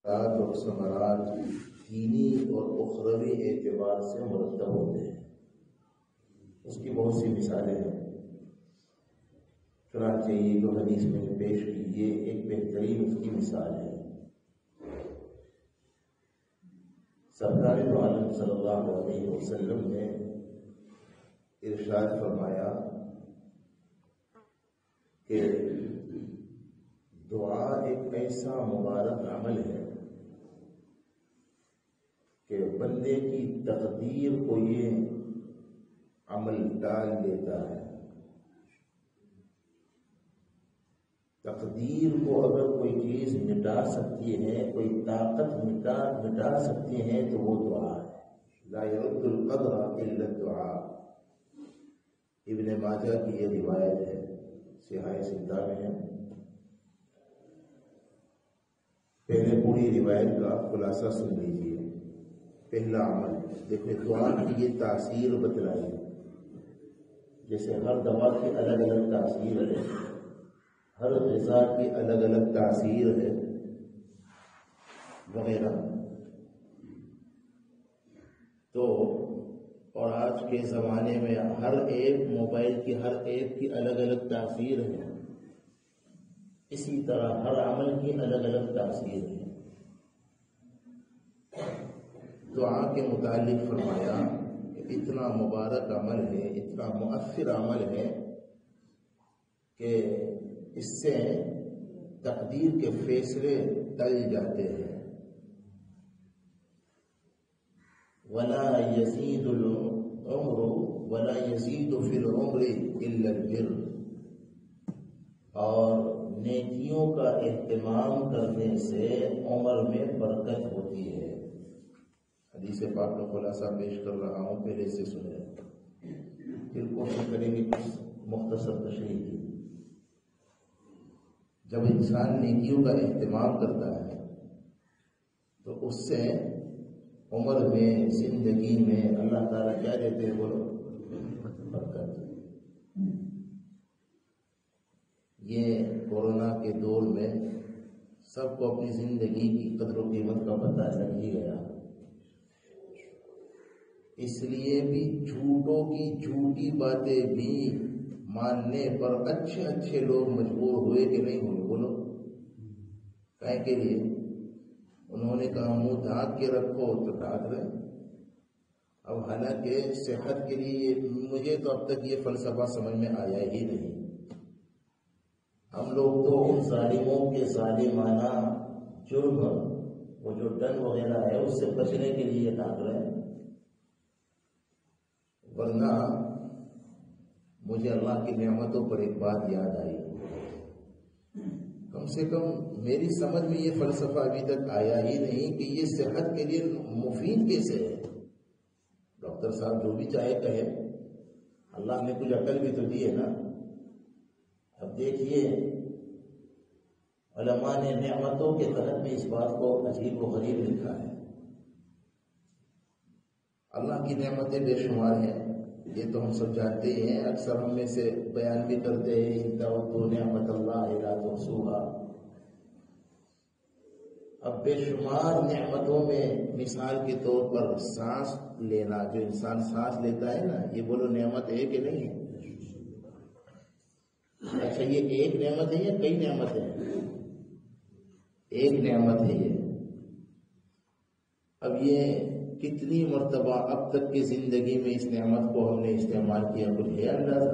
اور ثمرات دینی اور اخروی اعتبار سے مرتب ہوتے ہیں. اس کی بہت سی مثالیں ہیں. چنانچہ یہ جو حدیث میں نے پیش کی یہ ایک بہترین اس کی مثال ہے. سرکار دو عالم صلی اللہ علیہ وسلم نے ارشاد فرمایا کہ دعا ایک ایسا مبارک عمل ہے کہ بندے کی تقدیر کو یہ عمل ڈال دیتا ہے. تقدیر کو اگر کوئی چیز مٹا سکتی ہے، کوئی طاقت مٹا سکتی ہے تو وہ دعا ہے. لا يرد القدر الا الدعاء. ابن ماجہ کی یہ روایت ہے، صحیح ستہ میں ہے. پہلے پوری روایت کا خلاصہ سن لیجیے. پہلا عمل دیکھیں، دعا کی یہ تاثیر بتلائی. جیسے ہر دوا کی الگ الگ تاثیر ہے، ہر غذا کی الگ الگ تاثیر ہے وغیرہ. تو اور آج کے زمانے میں ہر ایک موبائل کی ہر ایک کی الگ الگ تاثیر ہے. اسی طرح ہر عمل کی الگ الگ تاثیر ہے. دعا کے متعلق فرمایا کہ اتنا مبارک عمل ہے، اتنا مؤثر عمل ہے کہ اس سے تقدیر کے فیصلے ٹل جاتے ہیں. ولا يزيد العمر ولا يزيد في العمر الا البر. اور نیکیوں کا اہتمام کرنے سے عمر میں برکت ہوتی ہے. حدیث پاک کا خلاصہ پیش کر رہا ہوں، پہلے سے سنیں، پھر کوشش کریں گے کچھ مختصر تشریح کی. جب انسان نیکیوں کا اہتمام کرتا ہے تو اس سے عمر میں، زندگی میں اللہ تعالیٰ کیا دیتے ہیں؟ بولو، برکت. یہ کورونا کے دور میں سب کو اپنی زندگی کی قدر و قیمت کا پتہ لگ ہی گیا. اس لیے بھی جھوٹوں کی جھوٹی باتیں بھی ماننے پر اچھے اچھے لوگ مجبور ہوئے کہ نہیں ہوئے؟ بولو، کائے کے لیے؟ انہوں نے کہا منہ ڈھانک کے رکھو تو ڈھانک رہے. اب حالانکہ صحت کے لیے مجھے تو اب تک یہ فلسفہ سمجھ میں آیا ہی نہیں. ہم لوگ تو ان ظالموں کے ظالمانہ جرم، وہ جو ڈن وغیرہ ہے، اس سے بچنے کے لیے ڈھانک رہے ہیں. ورنہ مجھے اللہ کی نعمتوں پر ایک بات یاد آئی. کم سے کم میری سمجھ میں یہ فلسفہ ابھی تک آیا ہی نہیں کہ یہ صحت کے لیے مفید کیسے ہے. ڈاکٹر صاحب جو بھی چاہے کہے، اللہ نے کچھ عقل بھی تو دی ہے نا. اب دیکھیے، علماء نے نعمتوں کے تحت میں اس بات کو عجیب و غریب لکھا ہے. اللہ کی نعمتیں بے شمار ہیں، یہ تو ہم سب جانتے ہی ہیں. اکثر ہم میں سے بیان بھی کرتے ہیں، ان تعدوا نعمت اللہ لا تحصوها. اب بے شمار نعمتوں میں مثال کے طور پر سانس لینا، جو انسان سانس لیتا ہے نا، یہ بولو نعمت ہے کہ نہیں؟ اچھا، یہ ایک نعمت ہے یا کئی نعمت ہے؟ ایک نعمت ہے یہ. اب یہ کتنی مرتبہ اب تک کی زندگی میں اس نعمت کو ہم نے استعمال کیا؟ کچھ ہے اندازہ؟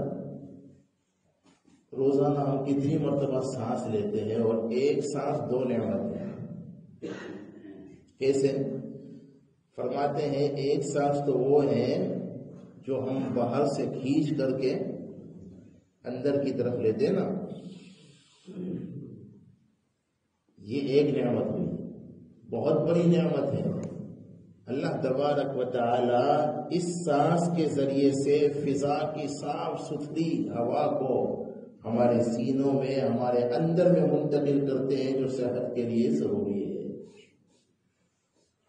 روزانہ ہم کتنی مرتبہ سانس لیتے ہیں، اور ایک سانس 2 نعمت ہے. کیسے؟ فرماتے ہیں ایک سانس تو وہ ہے جو ہم باہر سے کھینچ کر کے اندر کی طرف لیتے نا، یہ ایک نعمت ہوئی، بہت بڑی نعمت ہے. اللہ تبارک و تعالی اس سانس کے ذریعے سے فضا کی صاف ستھری ہوا کو ہمارے سینوں میں، ہمارے اندر میں منتقل کرتے ہیں، جو صحت کے لیے ضروری ہے.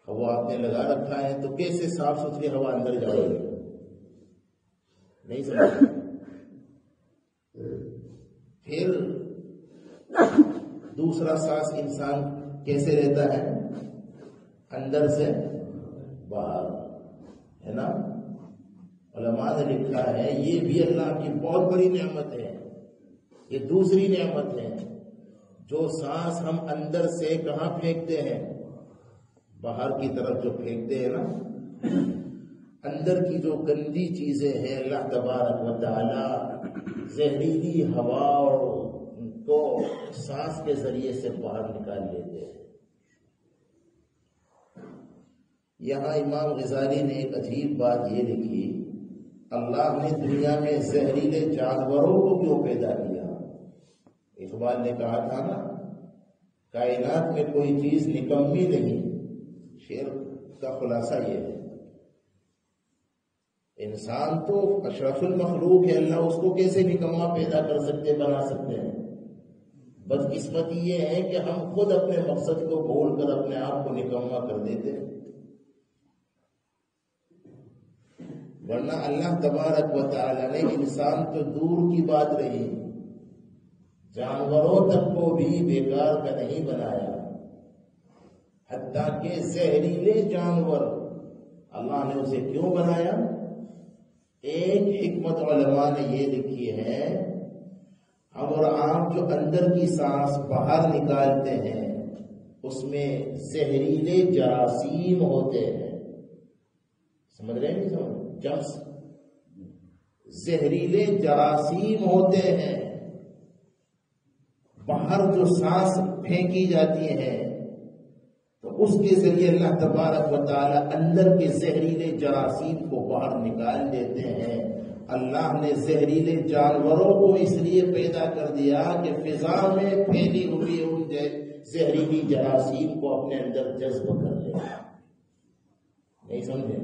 ہوا آپ نے لگا رکھا ہے تو کیسے صاف ستھری ہوا اندر جائے گی؟ نہیں سمجھ. پھر دوسرا سانس انسان کیسے رہتا ہے؟ اندر سے باہر، ہے نا؟ علماء نے لکھا ہے یہ بھی اللہ کی بہت بڑی نعمت ہے. یہ دوسری نعمت ہے. جو سانس ہم اندر سے کہاں پھینکتے ہیں؟ باہر کی طرف جو پھینکتے ہیں نا، اندر کی جو گندی چیزیں ہیں اللہ تبارک و تعالی زہریلی ہوا کو سانس کے ذریعے سے باہر نکال لیتے ہیں. یہاں امام غزالی نے ایک عجیب بات یہ لکھی، اللہ نے دنیا میں زہریلے جانوروں کو کیوں پیدا کیا؟ اقبال نے کہا تھا نا، کائنات میں کوئی چیز نکمی نہیں. شعر کا خلاصہ یہ ہے، انسان تو اشرف المخلوق ہے، اللہ اس کو کیسے نکما پیدا کر سکتے، بنا سکتے ہیں؟ بدقسمتی یہ ہے کہ ہم خود اپنے مقصد کو بھول کر اپنے آپ کو نکما کر دیتے ہیں. ورنہ اللہ تبارک و تعالی نے انسان تو دور کی بات رہی، جانوروں تک کو بھی بیکار کا نہیں بنایا. حتیٰ کہ زہریلے جانور اللہ نے اسے کیوں بنایا؟ ایک حکمت علماء نے یہ لکھی ہے، ہم اور آپ جو اندر کی سانس باہر نکالتے ہیں اس میں زہریلے جراثیم ہوتے ہیں. سمجھ رہے ہیں نہیں سمجھ؟ جمس، زہریلے جراثیم ہوتے ہیں. باہر جو سانس پھینکی جاتی ہے تو اس کے ذریعے اللہ تبارک و تعالی اندر کے زہریلے جراثیم کو باہر نکال دیتے ہیں. اللہ نے زہریلے جانوروں کو اس لیے پیدا کر دیا کہ فضا میں پھیلی ہوئی ان زہریلی جراثیم کو اپنے اندر جذب کر لے. نہیں سمجھے؟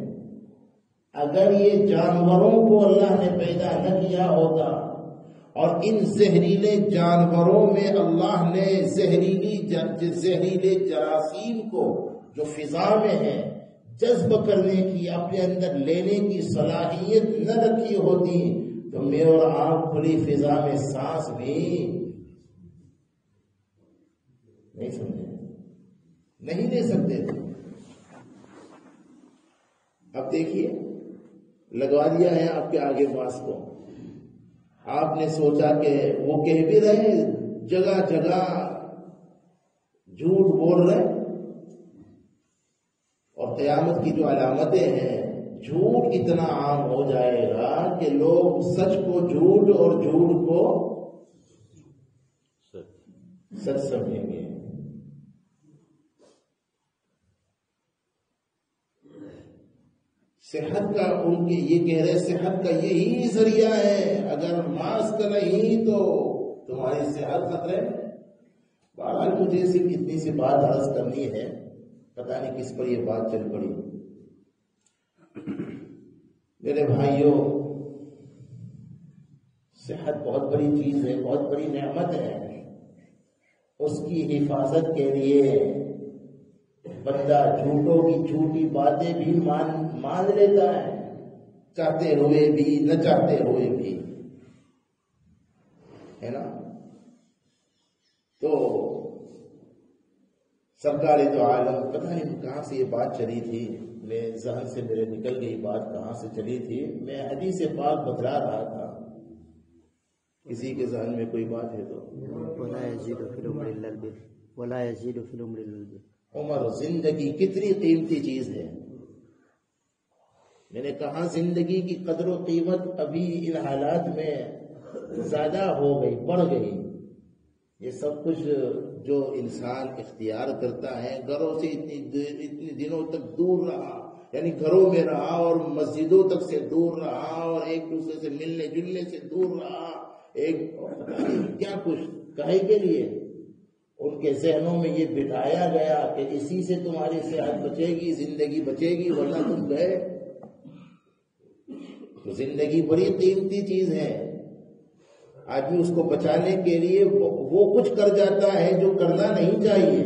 اگر یہ جانوروں کو اللہ نے پیدا نہ کیا ہوتا اور ان زہریلے جانوروں میں اللہ نے زہریلے جراثیم کو جو فضا میں ہے جذب کرنے کی، اپنے اندر لینے کی صلاحیت نہ رکھی ہوتی تو میں اور آپ کھلی فضا میں سانس بھی نہیں سمجھے، نہیں لے سکتے تھے. اب دیکھیے، لگوا دیا ہے آپ کے آگے پاس کو، آپ نے سوچا کہ وہ کہہ بھی رہے، جگہ جگہ جھوٹ بول رہے، اور قیامت کی جو علامتیں ہیں، جھوٹ اتنا عام ہو جائے گا کہ لوگ سچ کو جھوٹ اور جھوٹ کو سچ سمجھیں گے. صحت کا ان کے یہ کہہ رہے صحت کا یہی ذریعہ ہے، اگر ماسک نہیں تو تمہاری صحت خطرے میں. بہرحال مجھے صرف اتنی سی بات عرض کرنی ہے، پتہ نہیں کس پر یہ بات چل پڑی. میرے بھائیوں، صحت بہت بڑی چیز ہے، بہت بڑی نعمت ہے. اس کی حفاظت کے لیے بندہ جھوٹوں کی جھوٹی باتیں بھی مان لیتا ہے، چاہتے ہوئے بھی نہ چاہتے ہوئے بھی، ہے نا؟ تو سرکار تو عالم، پتہ نہیں کہاں سے یہ بات چلی تھی، میں ذہن سے میرے نکل گئی بات کہاں سے چلی تھی. میں حدیث پاک بتلا رہا تھا، کسی کے ذہن میں کوئی بات ہے تو. ولا يزيد في العمر الا البر ولا يزيد في العمر الا البر. عمر، زندگی کتنی قیمتی چیز ہے. میں نے کہا زندگی کی قدر و قیمت ابھی ان حالات میں زیادہ ہو گئی، بڑھ گئی. یہ سب کچھ جو انسان اختیار کرتا ہے، گھروں سے اتنی دنوں تک دور رہا، یعنی گھروں میں رہا اور مسجدوں تک سے دور رہا اور ایک دوسرے سے ملنے جلنے سے دور رہا، کیا کچھ کہے کے لیے ان کے ذہنوں میں یہ بٹھایا گیا کہ اسی سے تمہاری صحت بچے گی، زندگی بچے گی، ورنہ تم گئے. تو زندگی بڑی قیمتی چیز ہے. آدمی اس کو بچانے کے لیے وہ کچھ کر جاتا ہے جو کرنا نہیں چاہیے.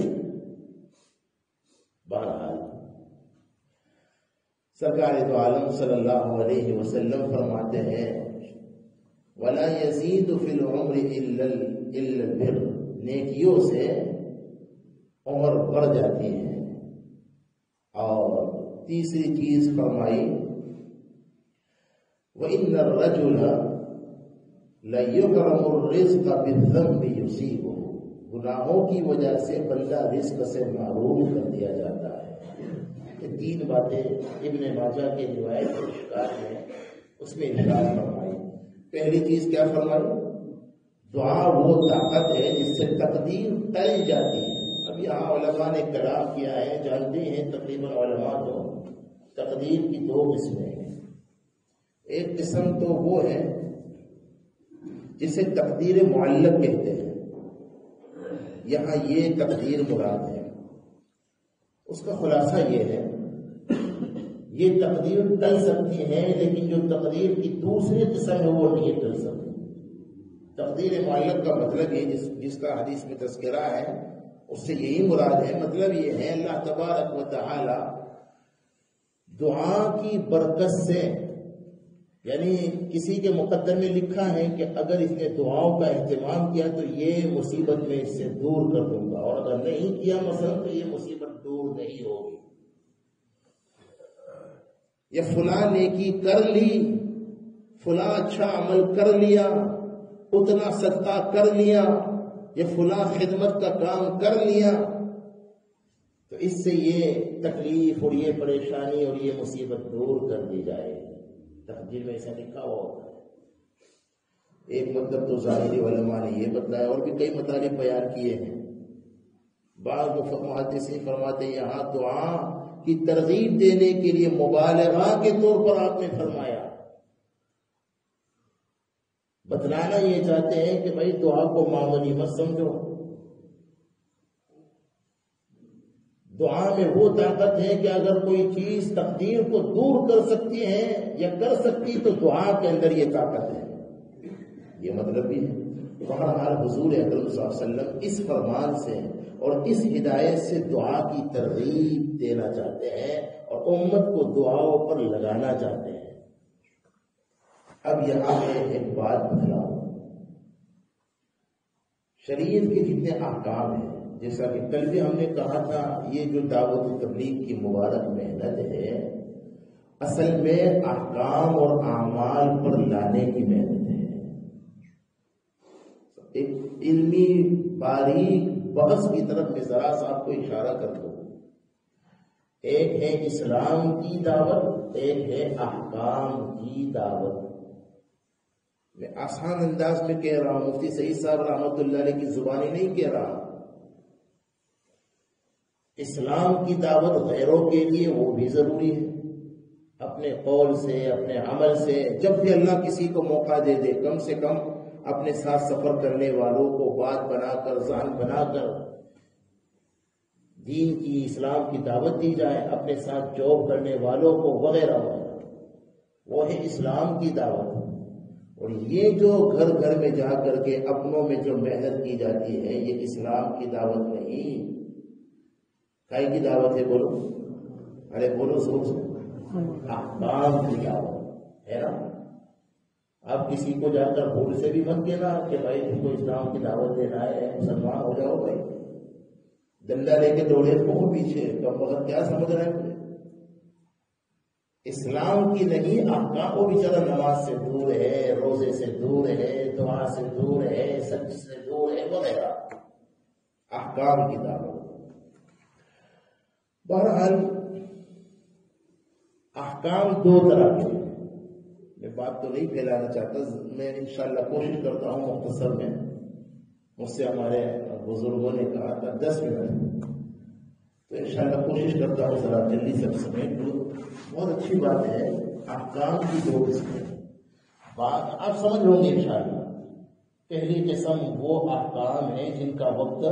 بہرحال سرکار دو عالم صلی اللہ علیہ وسلم فرماتے ہیں وَلَا يَزِيدُ فِي الْعُمْرِ إِلَّا الْبِرُّ، نیکیوں سے عمر بڑھ جاتی ہے. اور تیسری چیز فرمائی وَإِنَّ الرَّجُلَ لَيُحْرَمُ الرِّزْقَ بِالذَّنبِ يُصِيبُهُ. گناہوں کی وجہ سے بندہ رزق سے محروم کر دیا جاتا ہے. یہ 3 باتیں ابن ماجہ کے روایت کے شکار ہیں، اس میں ارشاد فرمائی. پہلی چیز کیا فرمائی؟ دعا وہ طاقت ہے جس سے تقدیر ٹل جاتی ہے. اب یہاں علماء نے کلام کیا ہے، جانتے ہیں تقریباً علماء تو تقدیر کی 2 قسمیں ہیں. ایک قسم تو وہ ہے جسے تقدیر معلق کہتے ہیں، یہاں یہ تقدیر مراد ہے. اس کا خلاصہ یہ ہے یہ تقدیر ٹل سکتی ہے، لیکن جو تقدیر کی دوسری قسم ہے وہ نہیں ٹل سکتی. تقدیر معلق کا مطلب یہ جس کا حدیث میں تذکرہ ہے اس سے یہی مراد ہے. مطلب یہ ہے اللہ تبارک و تعالی دعا کی برکت سے، یعنی کسی کے مقدر میں لکھا ہے کہ اگر اس نے دعاؤں کا اہتمام کیا تو یہ مصیبت میں اس سے دور کر دوں گا، اور اگر نہیں کیا مثلا تو یہ مصیبت دور نہیں ہوگی. یا فلاں نیکی کر لی، فلاں اچھا عمل کر لیا، اتنا صدقہ کر لیا، یا فلاں خدمت کا کام کر لیا، تو اس سے یہ تکلیف اور یہ پریشانی اور یہ مصیبت دور کر دی جائے. تقدیر میں ایسا لکھا ہوا ہوتا ہے. ایک مطلب تو ظاہری علماء نے یہ بتلایا، اور بھی کئی مطالب بیان کیے ہیں. بعض محدثین فرماتے ہیں یہاں دعا کی ترغیب دینے کے لیے مبالغہ کے طور پر آپ نے فرمایا. بتلانا یہ چاہتے ہیں کہ بھائی دعا کو معمولی مت سمجھو. دعا میں وہ طاقت ہے کہ اگر کوئی چیز تقدیر کو دور کر سکتی ہے یا کر سکتی تو دعا کے اندر یہ طاقت ہے. یہ مطلب بھی ہے. بہرحال حضور اکرم صلی اللہ علیہ وسلم اس فرمان سے اور اس ہدایت سے دعا کی ترغیب دینا چاہتے ہیں اور امت کو دعاؤں پر لگانا چاہتے ہیں. اب یہاں میں ایک بات بتلاؤں. شریعت کے جتنے احکام ہیں، جیسا کہ کل بھی ہم نے کہا تھا، یہ جو دعوت و تبلیغ کی مبارک محنت ہے اصل میں احکام اور اعمال پر لانے کی محنت ہے. ایک علمی باریک بحث کی طرف میں ذرا سا آپ کو اشارہ کر دوں. ایک ہے اسلام کی دعوت، ایک ہے احکام کی دعوت. میں آسان انداز میں کہہ رہا ہوں، مفتی سعید صاحب رحمۃ اللہ علیہ کی زبانی نہیں کہہ رہا. اسلام کی دعوت غیروں کے لیے وہ بھی ضروری ہے، اپنے قول سے، اپنے عمل سے. جب بھی اللہ کسی کو موقع دے دے، کم سے کم اپنے ساتھ سفر کرنے والوں کو بات بنا کر، ذہن بنا کر دین کی، اسلام کی دعوت دی جائے، اپنے ساتھ جاب کرنے والوں کو وغیرہ وغیرہ. وہ ہے اسلام کی دعوت. اور یہ جو گھر گھر میں جا کر کے اپنوں میں جو محنت کی جاتی ہے یہ اسلام کی دعوت نہیں. کائی کی دعوت ہے؟ بولو، ارے بولو زور سے. احکام کی دعوت ہے نا. آپ کسی کو جا کر بھول سے بھی مت کہنا کہ بھائی تم کو اسلام کی دعوت دینا ہے، مسلمان ہو جاؤ. بھائی ڈنڈا لے کے دوڑے کو پیچھے، کم وقت کیا سمجھ رہے ہیں؟ اسلام کی نہیں. احکام وہ بیچارہ نماز سے دور ہے، روزے سے دور ہے، دعا سے دور ہے، سچ سے دور ہے وغیرہ. احکام کی دعوت. بہرحال احکام 2 طرح کے ہیں. میں بات تو نہیں پھیلانا چاہتا، میں انشاءاللہ کوشش کرتا ہوں مختصر میں. مجھ سے ہمارے بزرگوں نے کہا تھا 10 منٹ، تو انشاءاللہ کوشش کرتا ہوں ذرا جلدی سے سمیٹ لوں. بہت اچھی بات ہے. احکام کی 2 قسمیں بات آپ سمجھ لو گے انشاءاللہ. پہلی قسم وہ احکام ہیں جن کا وقت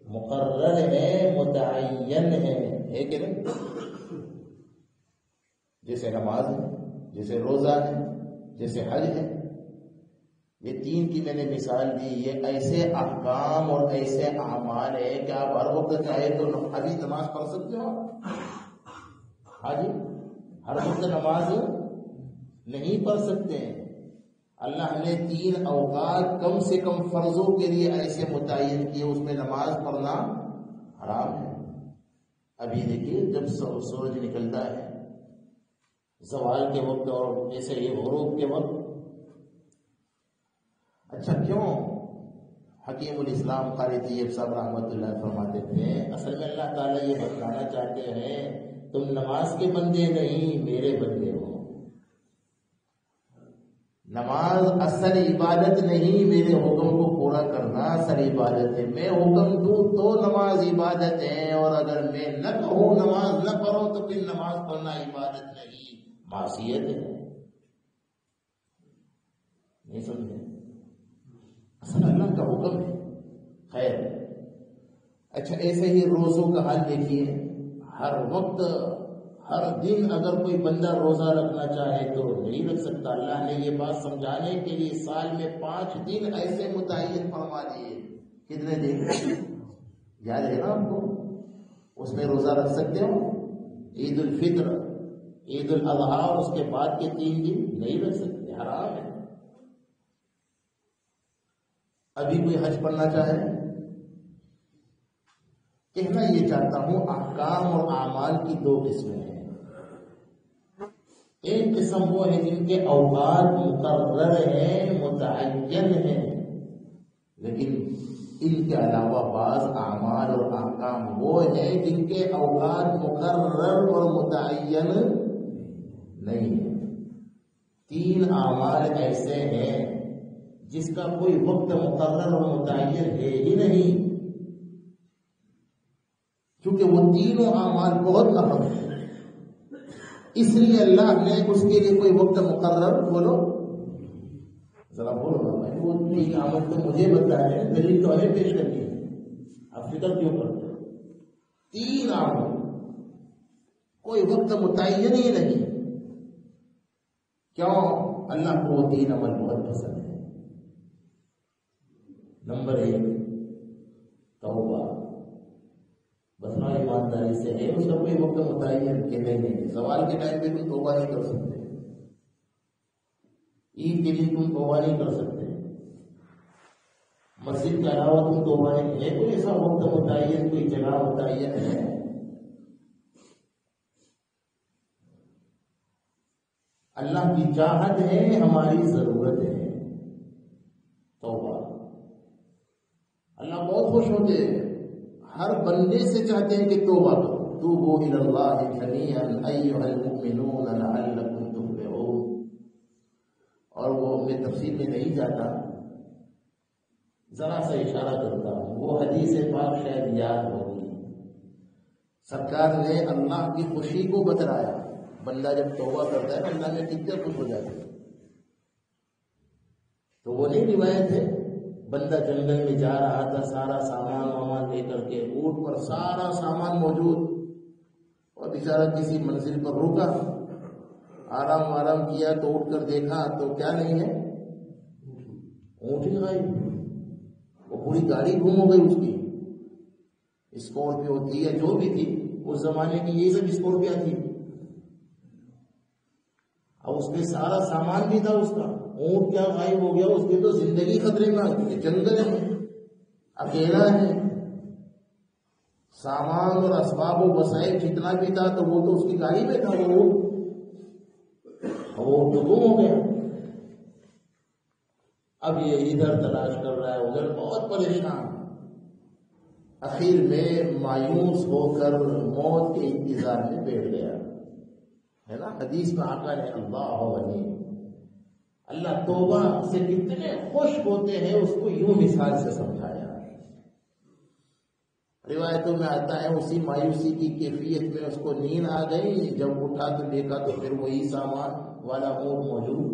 مقرر ہے، متعین ہے کہ نہیں؟ جیسے نماز ہے، جیسے روزہ ہے، جیسے حج ہے. یہ 3 کی میں نے مثال دی. یہ ایسے احکام اور ایسے اعمال ہے کہ آپ ہر وقت چاہے تو ابھی نماز پڑھ سکتے ہو. ہاں جی، ہر وقت نماز نہیں پڑھ سکتے ہیں. اللہ نے 3 اوقات کم سے کم فرضوں کے لیے ایسے متعین کیے، اس میں نماز پڑھنا حرام ہے. ابھی دیکھیے جب سورج نکلتا ہے زوال کے وقت اور ایسے ہی غروب کے وقت، اچھا کیوں حکیم الاسلام قاری طیب صاحب رحمۃ اللہ فرماتے تھے اصل میں اللہ تعالیٰ یہ بتلانا چاہتے ہیں تم نماز کے بندے نہیں میرے بندے ہو. نماز اصل عبادت نہیں، میرے حکم کو پورا کرنا اصل عبادت ہے. میں حکم دوں تو نماز عبادت ہے، اور اگر میں نہ کہوں نماز نہ پڑھو تو پھر نماز پڑھنا عبادت نہیں، معصیت ہے. نہیں سمجھے؟ اصل اللہ کا حکم ہے. خیر، اچھا ایسے ہی روزوں کا حال دیکھیے. ہر وقت ہر دن اگر کوئی بندہ روزہ رکھنا چاہے تو نہیں رکھ سکتا. اللہ نے یہ بات سمجھانے کے لیے سال میں 5 دن ایسے متعین فرما دیے. کتنے دن یاد ہے نا آپ کو؟ اس میں روزہ رکھ سکتے ہو. عید الفطر، عید الاضحیٰ اور اس کے بعد کے 3 دن نہیں رکھ سکتے، حرام ہے. ابھی کوئی حج پڑھنا چاہے، کہنا یہ چاہتا ہوں احکام اور اعمال کی 2 قسمیں ہیں. ایک قسم وہ ہے جن کے اوقات مقرر ہیں، متعین ہیں، لیکن ان کے علاوہ بعض اعمال اور احکام وہ ہیں جن کے اوقات مقرر اور متعین نہیں ہیں. 3 اعمال ایسے ہیں جس کا کوئی وقت مقرر اور متعین ہے ہی نہیں، کیونکہ وہ تینوں اعمال بہت اہم ہیں. اس لیے اللہ نے اس کے لیے کوئی وقت مقرر، بولو ذرا بولو بھائی، وہ 3 اعمال تو مجھے بتائے، دلیل تو ہمیں پیش کرنی ہے، آپ فکر کیوں کرتے ہیں؟ 3 اعمال کوئی وقت متعین ہی نہیں. کیوں؟ اللہ کو وہ 3 عمل بہت پسند ہے. نمبر 1 توبہ. بسنا ایمانداری سے ہے، اس کا کوئی وقت متعین کہ نہیں. سوال کے ٹائم پہ تم توبہ نہیں کر سکتے، عید کے لیے تم توبہ نہیں کر سکتے، مسجد کے علاوہ تم توبہ نہیں. ہے کوئی ایسا وقت متعین، کوئی جگہ متعین ہے؟ اللہ کی چاہت ہے، ہماری ضرورت ہے. توبہ اللہ بہت خوش ہوتے ہیں، ہر بندے سے چاہتے ہیں کہ توبہ کرو. توبوا الی اللہ جمیعا ایھا المؤمنون لعلکم تفلحون. اور وہ میں تفصیل میں نہیں جاتا، ذرا سا اشارہ کرتا ہوں. وہ حدیث پاک شاید یاد ہوگی، سرکار نے اللہ کی خوشی کو بتلایا. بندہ جب توبہ کرتا ہے اللہ میں کتنے خوش ہو جاتے ہیں. تو وہ نہیں روایت ہے، بندہ جنگل میں جا رہا تھا، سارا سامان وامان لے کر کے، اونٹ پر سارا سامان موجود، اور بیچارہ کسی منزل پر رکا، آرام کیا تو اٹھ کر دیکھا تو کیا نہیں ہے، اونٹ ہی غائب. وہ پوری گاڑی گم ہو گئی اس کی. اسکارپیو تھی یا جو بھی تھی، اس زمانے کی یہ سب اسکارپیو تھی. اب اس میں سارا سامان بھی تھا اس کا، اونٹ کیا غائب ہو گیا، اس کی تو زندگی خطرے میں آ گئی. جنگل ہے، اکیلا ہے، سامان اور اسباب و وسائل جتنا بھی تھا تو وہ تو اس کی گاڑی میں تھا، وہ تو گم ہو گیا. اب یہ ادھر تلاش کر رہا ہے، ادھر بہت پریشان. اخیر میں مایوس ہو کر موت کے انتظار میں بیٹھ گیا. ہے نا حدیث میں آقا نے اللہ غنی، اللہ توبہ سے کتنے خوش ہوتے ہیں اس کو یوں مثال سے سمجھایا. روایتوں میں آتا ہے اسی مایوسی کی کیفیت میں اس کو نیند آ گئی. جب اٹھا تو دیکھا تو پھر وہی سامان والا اونٹ موجود.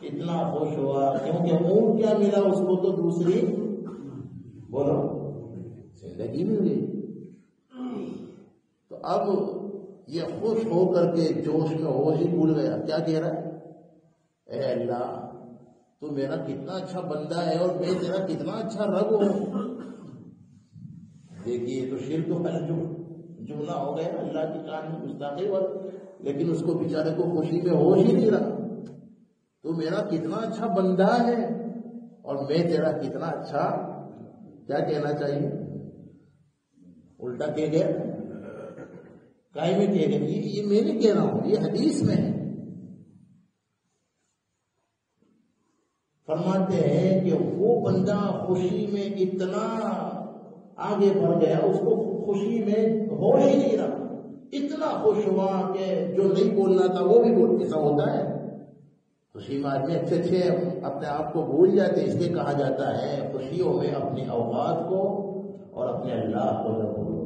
اتنا خوش ہوا کیونکہ اونٹ کیا ملا اس کو تو دوسری بولو زندگی مل گئی. تو اب یہ خوش ہو کر کے جوش میں ہوش ہی بھول گیا. کیا کہہ رہا ہے؟ اے اللہ تو میرا کتنا اچھا بندہ ہے اور میں تیرا کتنا اچھا رب ہوں. دیکھیے تو شرک تو جملہ ہو گیا، اللہ کی شان میں گستاخی ہوا. لیکن اس کو بیچارے کو خوشی میں ہوش ہی نہیں رہا. تو میرا کتنا اچھا بندہ ہے اور میں تیرا کتنا اچھا، کیا کہنا چاہیے؟ الٹا کہہ گیا کائی میں کہہ گیا. یہ میں نہیں کہہ رہا ہوں، یہ حدیث میں ہے. فرماتے ہیں کہ وہ بندہ خوشی میں اتنا آگے بڑھ گیا، اس کو خوشی میں ہوش ہی نہیں رہا، اتنا خوش ہوا کہ جو نہیں بولنا تھا وہ بھی بول. ایسا ہوتا ہے خوشی میں آدمی اچھے اپنے آپ کو بھول جاتے. اس لیے کہا جاتا ہے خوشیوں میں اپنی اوقات کو اور اپنے اللہ کو نہ بھولو.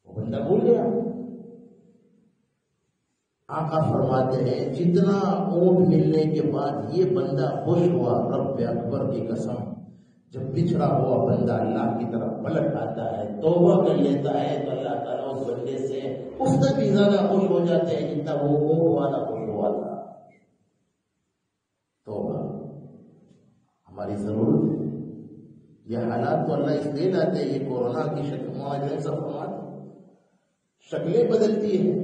وہ بندہ بھول گیا. آقا فرماتے ہیں جتنا اونٹ ملنے کے بعد یہ بندہ خوش ہوا، رب اکبر کی قسم، جب بچھڑا ہوا بندہ اللہ کی طرف پلٹ آتا ہے، توبہ کر لیتا ہے، تو اللہ تعالیٰ اس بندے سے اس سے بھی زیادہ خوش ہو جاتے ہیں جتنا وہ اونٹ والا خوش ہوا تھا. توبہ ہماری ضرورت ہے. یہ حالات تو اللہ اس لیے لاتے ہیں. یہ کورونا کی شکل معاشرے سب شکلیں بدلتی ہیں.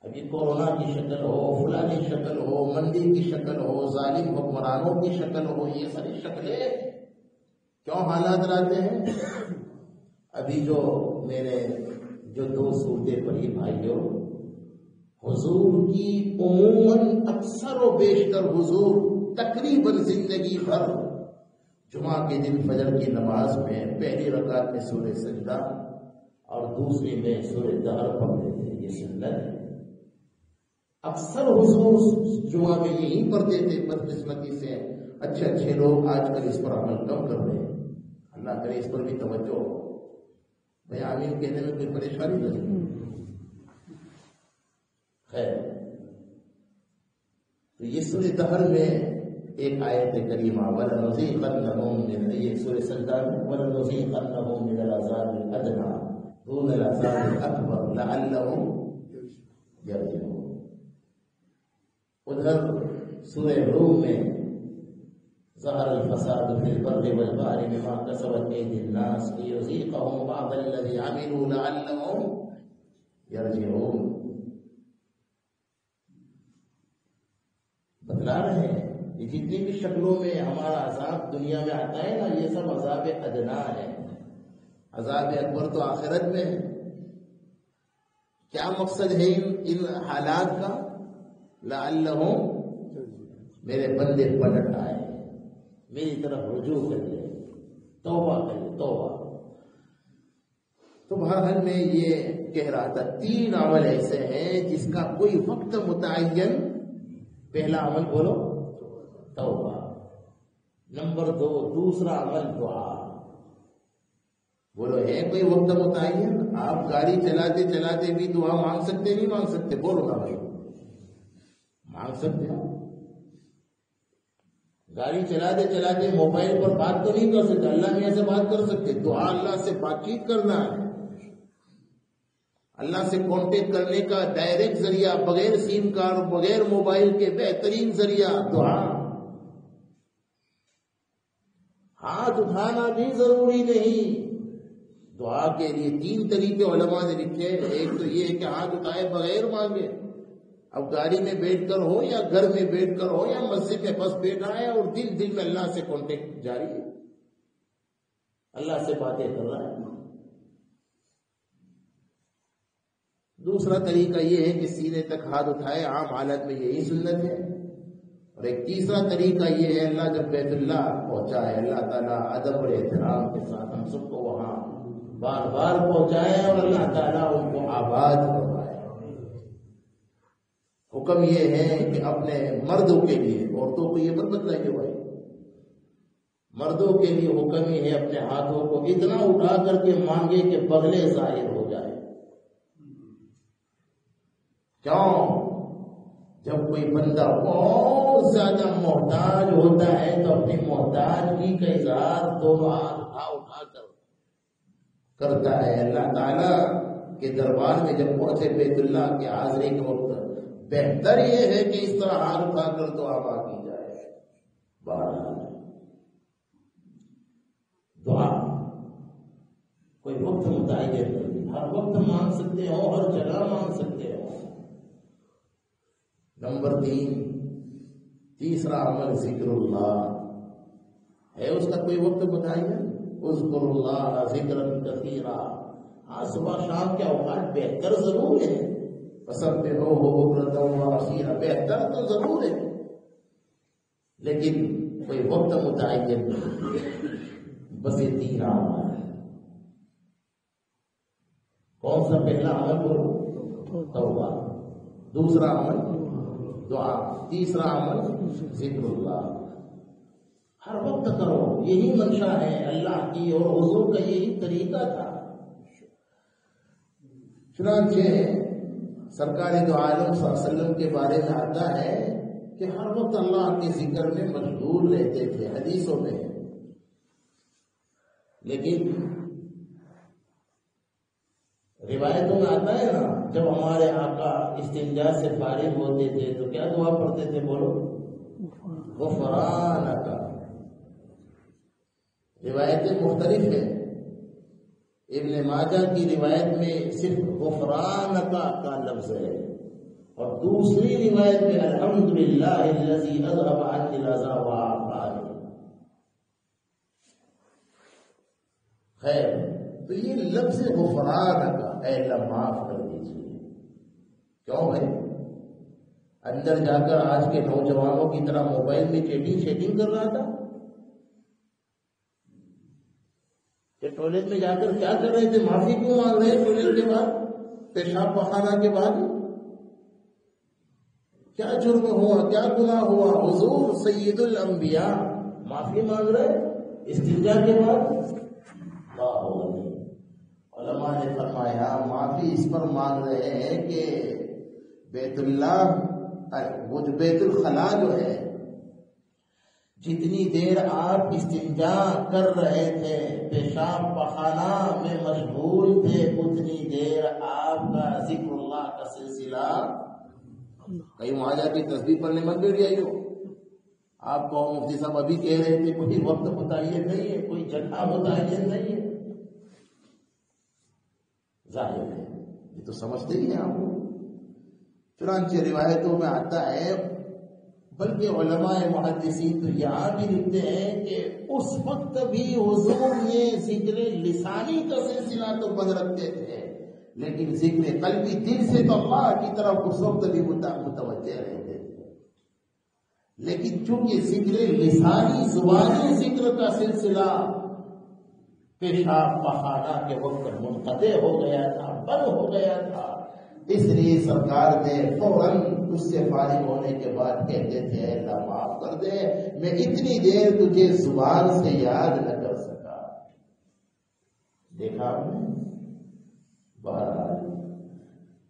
ابھی کورونا کی شکل ہو، فلاں کی شکل ہو، مندی کی شکل ہو، ظالم حکمرانوں کی شکل ہو، یہ ساری شکلیں کیوں حالات لاتے ہیں؟ ابھی جو میرے جو 2 صورتیں پڑھی بھائیوں، حضور کی عموماً اکثر و بیشتر حضور تقریباً زندگی بھر جمعہ کے دن فجر کی نماز میں پہلی رکعت میں سورہ سجدہ اور دوسری میں سورہ دہر پڑھتے تھے. یہ سنت ہے. اکثر حضور جمعہ میں یہی پڑھتے تھے. بدقسمتی سے اچھے لوگ آج کل اس پر عمل کم کر رہے ہیں. اللہ کرے اس پر بھی توجہ ہو. بھائی آمین کہنے میں کوئی پریشانی نہیں. خیر، تو یہ سورہ دہر میں ایک آیت کریمہ وَلَنُذِيقَنَّهُم مِّنْ، یہ سورہ سجدہ میں وَلَنُذِيقَنَّهُم مِّنَ الْعَذَابِ الْأَدْنَىٰ دُونَ الْعَذَابِ الْأَكْبَرِ لَعَلَّهُمْ يَرْجِعُونَ. ادھر سورہ روم میں ظہر الفساد فی البر والبحر بما کسبت ایدی الناس لیذیقہم بعض الذی عملوا لعلہم یرجعون. بتلا رہے ہیں یہ جتنی بھی شکلوں میں ہمارا عذاب دنیا میں آتا ہے نا، یہ سب عذاب ادنا ہے. عذاب اکبر تو آخرت میں ہے. کیا مقصد ہے ان حالات کا؟ لعلہم، میرے بندے پلٹ آئے، میری طرف رجوع کر لے، توبہ کر لے، توبہ. تو بہرحال میں یہ کہہ رہا تھا 3 عمل ایسے ہیں جس کا کوئی وقت متعین. پہلا عمل بولو توبہ. نمبر 2 دوسرا عمل دعا. بولو ہے کوئی وقت متعین؟ آپ گاڑی چلاتے چلاتے بھی دعا مانگ سکتے نہیں مانگ سکتے؟ بولو نا بھائی، مانگ سکتے ہو. گاڑی چلاتے چلاتے موبائل پر بات تو نہیں کر سکتے، اللہ میاں سے بات کر سکتے. دعا اللہ سے بات چیت کرنا ہے. اللہ سے کانٹیکٹ کرنے کا ڈائریکٹ ذریعہ بغیر سیم کارڈ، بغیر موبائل کے بہترین ذریعہ دعا. ہاتھ اٹھانا بھی ضروری نہیں. دعا کے لیے 3 طریقے علماء نے لکھے. ایک تو یہ ہے کہ ہاتھ اٹھائے بغیر مانگے. اب گاڑی میں بیٹھ کر ہو یا گھر میں بیٹھ کر ہو یا مسجد میں بس بیٹھا ہے اور دل میں اللہ سے کانٹیکٹ جاری ہے، اللہ سے باتیں کر رہا ہے. دوسرا طریقہ یہ ہے کہ سینے تک ہاتھ اٹھائے، عام حالت میں یہی سنت ہے. اور ایک تیسرا طریقہ یہ ہے اللہ جب بیت اللہ پہنچائے، اللہ تعالیٰ ادب اور احترام کے ساتھ ہم سب کو وہاں بار بار پہنچائے اور اللہ تعالیٰ ان کو آباد فرمائے. حکم یہ ہے کہ اپنے مردوں کے لیے، عورتوں کو یہ مت بتلائیے بھائی، مردوں کے لیے حکم یہ ہے اپنے ہاتھوں کو اتنا اٹھا کر کے مانگے کہ بغلے ظاہر ہو جائے. کیوں؟ جب کوئی بندہ بہت زیادہ محتاج ہوتا ہے تو اپنی محتاجگی کا اظہار 2 ہاتھ اٹھا کر کرتا ہے. اللہ تعالیٰ کے دربار میں جب پہنچے بیت اللہ کے حاضری کے وقت بہتر یہ ہے کہ اس طرح ہاتھ اٹھا کر دعا کی جائے. بہرحال دعا کوئی وقت متعین نہیں، ہر وقت مانگ سکتے ہو، ہر جگہ مانگ سکتے ہو. نمبر 3 تیسرا عمل ذکر اللہ ہے. اس کا کوئی وقت متعین اذکروا اللہ ذکرا کثیرا. ہاں صبح شام کے اوقات بہتر ضرور ہے، فسبحوہ بکرۃ وأصیلا، بہتر تو ضرور ہے، لیکن کوئی وقت متعین نہیں. بس یہ 3 عمل ہے. کون سا پہلا عمل بولو؟ توبہ. دوسرا عمل دعا. تیسرا عمل ذکر اللہ. ہر وقت کرو، یہی منشا ہے اللہ کی، اور حضور کا یہی طریقہ تھا. چنانچہ سرکار دو عالم صلی اللہ علیہ وسلم کے بارے میں آتا ہے کہ ہر وقت اللہ کے ذکر میں مشغول رہتے تھے، حدیثوں میں. لیکن روایتوں میں آتا ہے نا، جب ہمارے آقا استنجا سے فارغ ہوتے تھے تو کیا دعا پڑھتے تھے؟ بولو، غفرانک. روایتیں مختلف ہیں. ابن ماجہ کی روایت میں صرف غفرانک کا لفظ ہے، اور دوسری روایت میں الحمدللہ الذی اذهب عنی الاذى وعافانی. خیر، تو یہ لفظ غفرانک، اے اللہ معاف کر دیجیے. کیوں بھائی؟ اندر جا کر آج کے نوجوانوں کی طرح موبائل میں چیٹنگ کر رہا تھا کہ ٹوائلٹ میں جا کر کیا کر رہے تھے؟ معافی کیوں مانگ رہے ہیں ٹوائلٹ کے بعد، پیشاب پخانہ کے بعد؟ کیا جرم ہوا، کیا گناہ ہوا؟ حضور سید الانبیاء معافی مانگ رہے استنجا کے بعد؟ علماء نے فرمایا معافی اس پر مانگ رہے ہیں کہ بیت اللہ، وہ جو بیت الخلا جو ہے، جتنی دیر آپ استنجا کر رہے تھے، پیشاب پخانہ میں مشغول تھے، اتنی دیر آپ کا ذکر اللہ کا سلسلہ. کہیں وہاں جا کے تسبیح پڑھنے مت بیٹھ جائیے. آپ کو مفتی صاحب ابھی کہہ رہے تھے کوئی وقت متعین نہیں ہے، کوئی جگہ متعین نہیں ہے. ظاہر ہے یہ تو سمجھتے ہی ہیں آپ کو. چنانچہ روایتوں میں آتا ہے، بلکہ علماء محدثین تو یہاں بھی لکھتے ہیں کہ اس وقت بھی حضور نے ذکر لسانی کا سلسلہ تو بند رکھتے تھے، لیکن ذکر قلبی دل سے تو اللہ کی طرف اس وقت بھی متوجہ رہتے تھے. لیکن چونکہ ذکر لسانی زبانی ذکر کا سلسلہ پیشاب پخانہ کے وقت منقطع ہو گیا تھا، بند ہو گیا تھا، اس لیے سرکار نے فوراً اس سے فارغ ہونے کے بعد کہتے تھے اللہ معاف کر دے، میں اتنی دیر تجھے زبان سے یاد نہ کر سکا. دیکھا آپ نے؟ بہرحال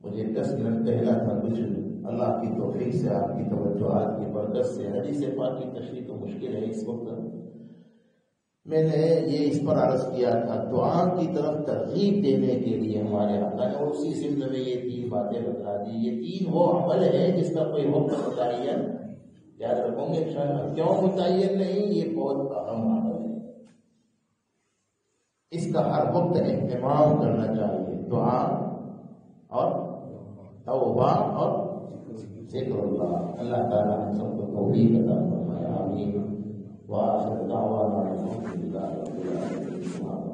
مجھے 10 منٹ پہلا تھا کچھ اللہ کی توفیق سے، آپ کی توجہات کی برکت سے حدیث پاک کی تشریح تو مشکل ہے اس وقت. میں نے یہ اس پر عرض کیا تھا دعا کی طرف ترغیب دینے کے لیے ہمارے آقا نے، اور اسی سلسلے میں یہ 3 باتیں بتا دی. یہ 3 وہ عمل ہے جس کا کوئی وقت متعین، یاد رکھوں گے انشاءاللہ. کیوں متعین نہیں؟ یہ بہت اہم عمل ہے، اس کا ہر وقت اہتمام کرنا چاہیے. دعا اور توبہ اور ذکر اللہ. اللہ تعالیٰ ہم سب کو توفیق عطا فرمائے. آمین. وآخر دعوانا الحمد للہ رب العالمین.